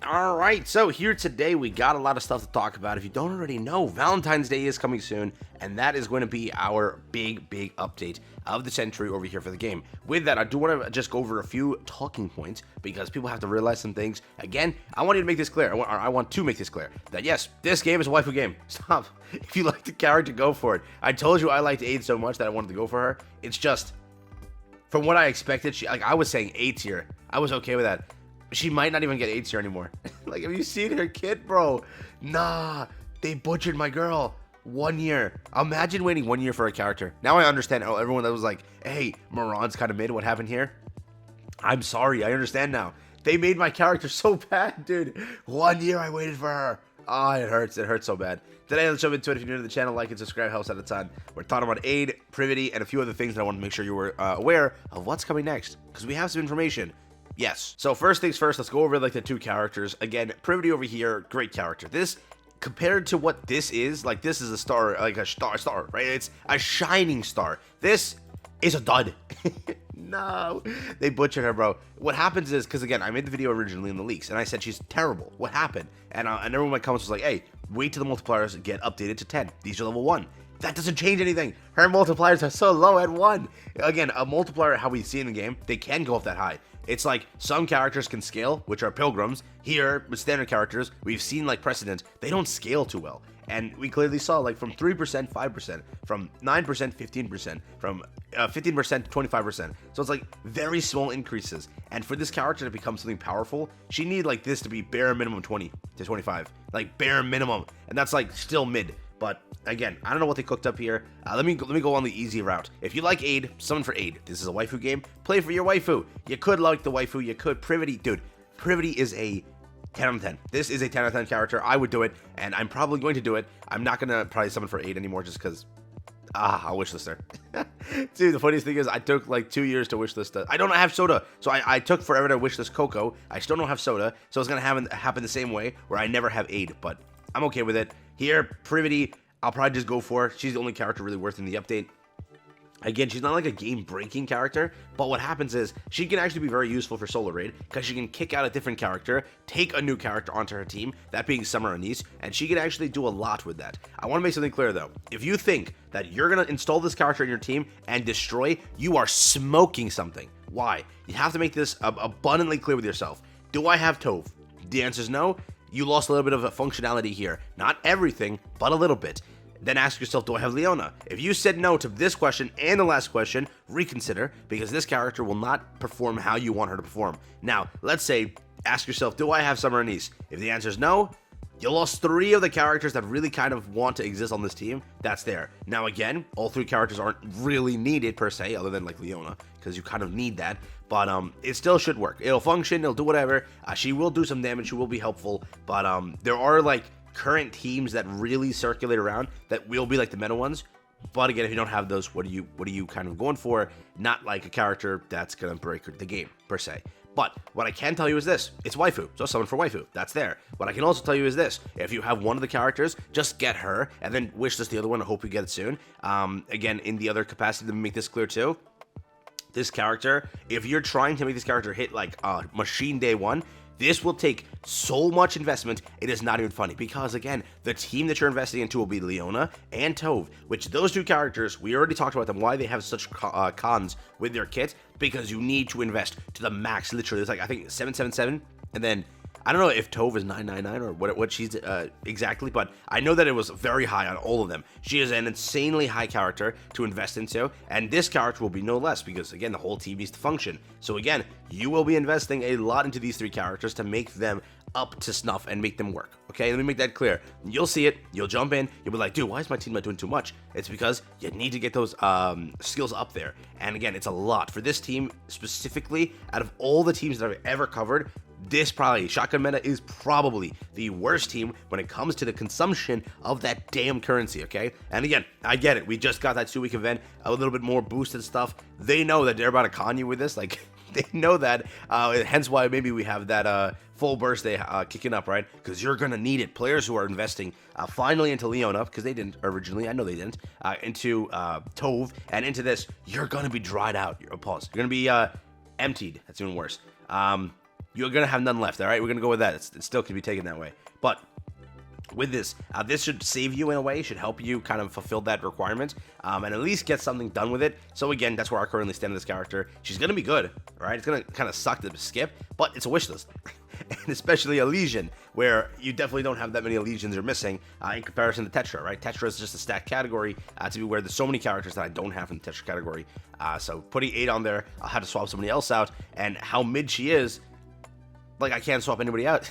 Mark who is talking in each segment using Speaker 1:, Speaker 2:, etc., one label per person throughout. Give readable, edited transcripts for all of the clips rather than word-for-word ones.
Speaker 1: All right, so here today we got a lot of stuff to talk about. If you don't already know, Valentine's Day is coming soon, and that is going to be our big update of the century over here for the game. With that, I do want to just go over a few talking points because people have to realize some things. Again, I want you to make this clear. I want to make this clear that yes, this game is a waifu game. Stop. If you like the character, go for it. I told you I liked Aid so much that I wanted to go for her. It's just from what I expected. I was saying 8 tier. I was okay with that. She might not even get 8 tier anymore. Like, have you seen her kit, bro? Nah, they butchered my girl. 1 year. Imagine waiting 1 year for a character. Now I understand how everyone that was like, hey, Moran's kind of mid. What happened here? I'm sorry. I understand now. They made my character so bad, dude. 1 year I waited for her. Ah, it hurts. It hurts so bad. Today, let's jump into it. If you're new to the channel, like and subscribe helps out a ton. We're talking about Aid, Privity, and a few other things that I want to make sure you were aware of what's coming next. Because we have some information. Yes. So first things first, let's go over like the two characters. Again, Privity over here, great character. This, compared to what this is, like this is a star, like a star, right? It's a shining star. This is a dud. No, they butchered her, bro. What happens is, because again, I made the video originally in the leaks, and I said she's terrible. What happened? And everyone in my comments was like, hey, wait till the multipliers get updated to 10. These are level 1. That doesn't change anything. Her multipliers are so low at 1. Again, a multiplier, how we see in the game, they can go up that high. It's like some characters can scale, which are pilgrims. Here, with standard characters, we've seen like precedent, they don't scale too well. And we clearly saw like from 3%, 5%, from 9%, 15%, from 15% to 25%. So it's like very small increases. And for this character to become something powerful, she needed like this to be bare minimum 20 to 25. Like bare minimum. And that's like still mid. But again, I don't know what they cooked up here. Let me go on the easy route. If you like Aid, summon for Aid. This is a waifu game. Play for your waifu. You could like the waifu. You could Privity. Dude, Privity is a 10 out of 10. This is a 10 out of 10 character. I would do it, and I'm probably going to do it. I'm not going to probably summon for Aid anymore just because, I'll wishlist her. Dude, the funniest thing is I took like 2 years to wishlist her. I don't have soda, so I took forever to wishlist Coco. I still don't have soda, so it's going to happen the same way where I never have Aid, but I'm okay with it. Here, Privity, I'll probably just go for. She's the only character really worth in the update. Again, she's not like a game-breaking character, but what happens is she can actually be very useful for solo raid because she can kick out a different character, take a new character onto her team, that being Summer Anise, and she can actually do a lot with that. I want to make something clear though. If you think that you're going to install this character in your team and destroy, you are smoking something. Why? You have to make this abundantly clear with yourself. Do I have Tove? The answer is no. You lost a little bit of a functionality here. Not everything, but a little bit. Then ask yourself, do I have Leona? If you said no to this question and the last question, reconsider, because this character will not perform how you want her to perform. Now, let's say, ask yourself, do I have Summer Anise? If the answer is no, you lost 3 of the characters that really kind of want to exist on this team. That's there. Now again, all 3 characters aren't really needed per se, other than like Leona, because you kind of need that. But it still should work. It'll function, it'll do whatever. She will do some damage, she will be helpful. But there are like current teams that really circulate around that will be like the meta ones. But again, if you don't have those, what are you kind of going for? Not like a character that's gonna break the game per se. But what I can tell you is this, it's waifu, so summon for waifu, that's there. What I can also tell you is this, if you have one of the characters, just get her, and then wish list the other one, I hope you get it soon. Again, in the other capacity, to make this clear too, this character, if you're trying to make this character hit like machine day 1, this will take so much investment, it is not even funny. Because again, the team that you're investing into will be Leona and Tove, which those 2 characters, we already talked about them, why they have such cons with their kit, because you need to invest to the max, literally. It's like, I think 777, and then, I don't know if Tove is 999 or what she's exactly, but I know that it was very high on all of them. She is an insanely high character to invest into, and this character will be no less because, again, the whole team needs to function. So again, you will be investing a lot into these 3 characters to make them up to snuff and make them work. Okay, let me make that clear. You'll see it, you'll jump in, you'll be like, dude, why is my team not doing too much? It's because you need to get those skills up there. And again, it's a lot. For this team specifically, out of all the teams that I've ever covered, this probably, Shotgun Meta is probably the worst team when it comes to the consumption of that damn currency, okay? And again, I get it. We just got that 2-week event, a little bit more boosted stuff. They know that they're about to con you with this. Like, they know that. Hence why maybe we have that full birthday kicking up, right? Because you're going to need it. Players who are investing finally into Leona, because they didn't originally, I know they didn't, into Tove, and into this, you're going to be dried out. Pause. You're going to be emptied. That's even worse. you're going to have none left, all right? We're going to go with that. It still can be taken that way. But with this, this should save you in a way, should help you kind of fulfill that requirement, and at least get something done with it. So again, that's where I currently stand with this character. She's going to be good, right? It's going to kind of suck to skip, but it's a wish list. And especially a Legion, where you definitely don't have that many Legions you're missing in comparison to Tetra, right? Tetra is just a stacked category to be where there's so many characters that I don't have in the Tetra category. So putting 8 on there, I'll have to swap somebody else out, and how mid she is, like, I can't swap anybody out.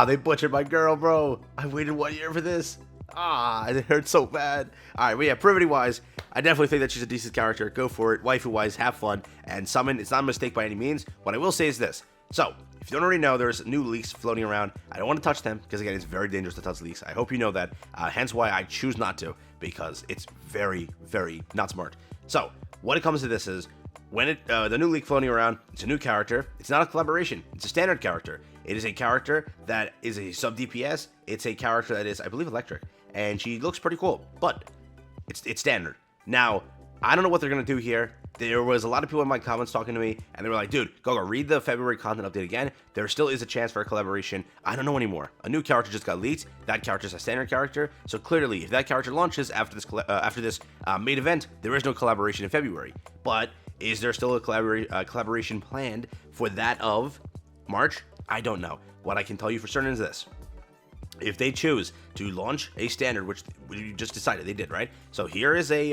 Speaker 1: They butchered my girl, bro. I waited 1 year for this. It hurts so bad. All right, but yeah, PRIVATY-wise, I definitely think that she's a decent character. Go for it. Waifu-wise, have fun. And summon, it's not a mistake by any means. What I will say is this. So, if you don't already know, there's new leaks floating around. I don't want to touch them, because again, it's very dangerous to touch leaks. I hope you know that. Hence why I choose not to, because it's very, very not smart. So, what it comes to this is, when the new leak floating around, it's a new character. It's not a collaboration. It's a standard character. It is a character that is a sub DPS. It's a character that is, I believe, electric, and she looks pretty cool. But it's standard. Now, I don't know what they're gonna do here. There was a lot of people in my comments talking to me, and they were like, dude, go read the February content update again. There still is a chance for a collaboration. I don't know anymore. A new character just got leaked. That character is a standard character. So clearly, if that character launches after this MAID event, there is no collaboration in February. But is there still a collaboration planned for that of March? I don't know. What I can tell you for certain is this. If they choose to launch a standard, which we just decided they did, right? So here is a,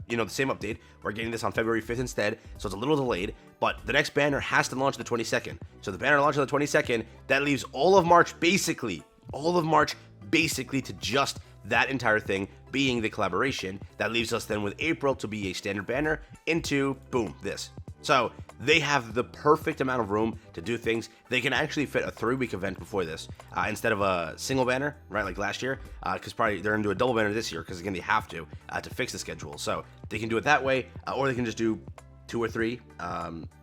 Speaker 1: the same update. We're getting this on February 5th instead, so it's a little delayed, but the next banner has to launch the 22nd. So the banner launches on the 22nd, that leaves all of March basically to just that entire thing being the collaboration. That leaves us then with April to be a standard banner into, boom, this. So they have the perfect amount of room to do things. They can actually fit a 3-week event before this instead of a single banner, right, like last year, because probably they're going to do a double banner this year because, again, they have to fix the schedule. So they can do it that way, or they can just do 2 or 3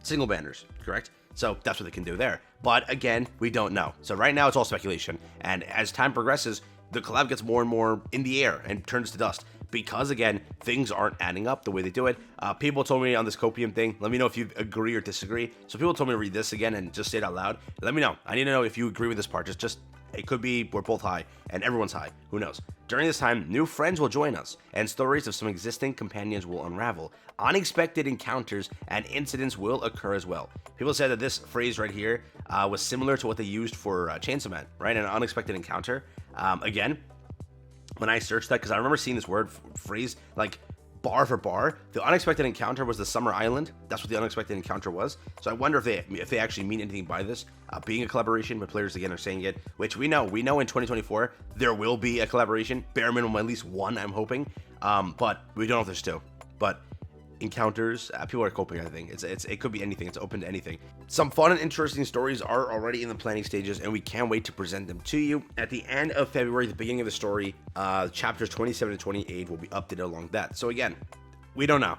Speaker 1: single banners, correct? So that's what they can do there. But, again, we don't know. So right now it's all speculation. And as time progresses, the collab gets more and more in the air and turns to dust. Because, again, things aren't adding up the way they do it. People told me on this copium thing, let me know if you agree or disagree. So people told me to read this again and just say it out loud. Let me know. I need to know if you agree with this part. Just it could be we're both high and everyone's high. Who knows? During this time, new friends will join us, and stories of some existing companions will unravel. Unexpected encounters and incidents will occur as well. People said that this phrase right here was similar to what they used for Chainsaw Man, right? An unexpected encounter. Again, when I searched that, because I remember seeing this phrase, like bar for bar, the unexpected encounter was the Summer Island. That's what the unexpected encounter was. So I wonder if they actually mean anything by this, being a collaboration, but players again are saying it, which we know in 2024 there will be a collaboration, bare minimum at least one, I'm hoping, but we don't know if there's 2. But encounters, people are coping. I think it could be anything. It's open to anything. Some fun and interesting stories are already in the planning stages, and we can't wait to present them to you at the end of February. The beginning of the story, chapters 27 to 28 will be updated along that. So again, we don't know.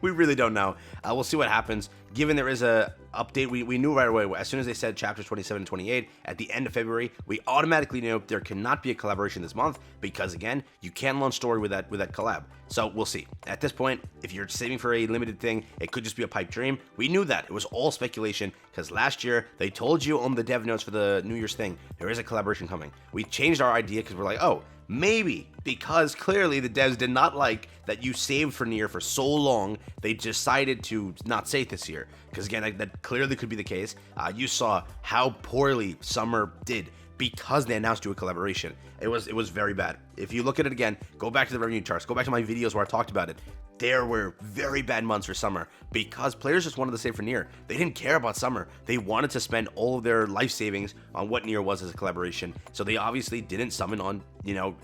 Speaker 1: We really don't know. We'll see what happens. Given there is a update, we knew right away. As soon as they said chapters 27 and 28 at the end of February, we automatically knew there cannot be a collaboration this month because, again, you can launch story with that collab. So we'll see. At this point, if you're saving for a limited thing, it could just be a pipe dream. We knew that. It was all speculation because last year they told you on the dev notes for the New Year's thing, there is a collaboration coming. We changed our idea because we're like, oh, maybe, because clearly the devs did not like that you saved for Nier for so long, they decided to not say it this year. Because again, that clearly could be the case. You saw how poorly Summer did because they announced you a collaboration. It was very bad. If you look at it again, go back to the revenue charts, go back to my videos where I talked about it. There were very bad months for Summer because players just wanted to save for Nier. They didn't care about Summer. They wanted to spend all of their life savings on what Nier was as a collaboration. So they obviously didn't summon on,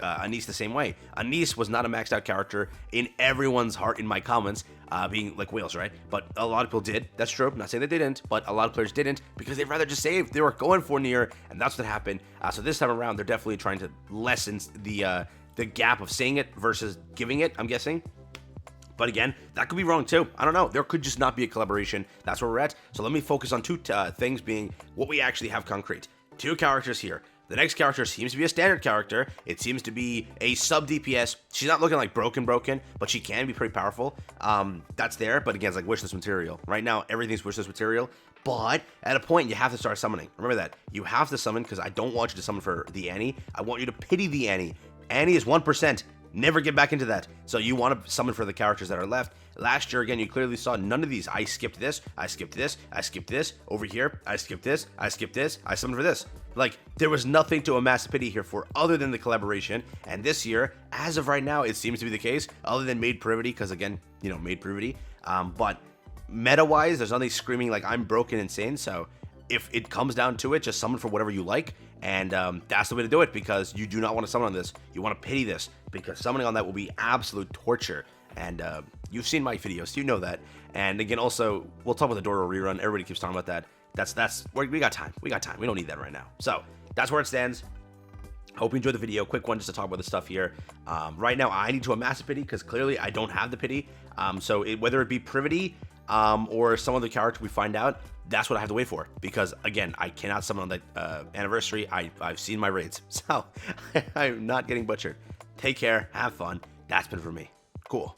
Speaker 1: Anise the same way. Anise was not a maxed out character in everyone's heart in my comments, being like whales, right? But a lot of people did. That's true. I'm not saying that they didn't, but a lot of players didn't because they'd rather just save. They were going for Nier, and that's what happened. So this time around, they're definitely trying to lessen the gap of saying it versus giving it, I'm guessing. But again, that could be wrong too. I don't know. There could just not be a collaboration. That's where we're at. So let me focus on 2 things being what we actually have concrete. 2 characters here. The next character seems to be a standard character. It seems to be a sub DPS. She's not looking like broken, but she can be pretty powerful. That's there, but again, it's like wishlist material. Right now, everything's wishlist material. But at a point, you have to start summoning. Remember that. You have to summon, because I don't want you to summon for the Annie. I want you to pity the Annie. Annie is 1%. Never get back into that. So you want to summon for the characters that are left. Last year, again, you clearly saw none of these. I skipped this. I skipped this. I skipped this. Over here, I skipped this. I skipped this. I summoned for this. Like, there was nothing to amass pity here for other than the collaboration. And this year, as of right now, it seems to be the case, other than MAID PRIVATY, because again, you know, MAID PRIVATY. But meta-wise, there's nothing screaming like I'm broken insane. So if it comes down to it, just summon for whatever you like. And that's the way to do it, because you do not want to summon on this. You want to pity this, because summoning on that will be absolute torture. And you've seen my videos, you know that. And again, also, we'll talk about the Doro rerun. Everybody keeps talking about that. We got time. We got time. We don't need that right now. So that's where it stands. Hope you enjoyed the video. Quick one just to talk about the stuff here. Right now, I need to amass a pity, because clearly I don't have the pity. Whether it be Privity or some other character we find out, that's what I have to wait for, because again, I cannot summon on that anniversary. I've seen my raids, so I'm not getting butchered. Take care, have fun. That's been for me. Cool.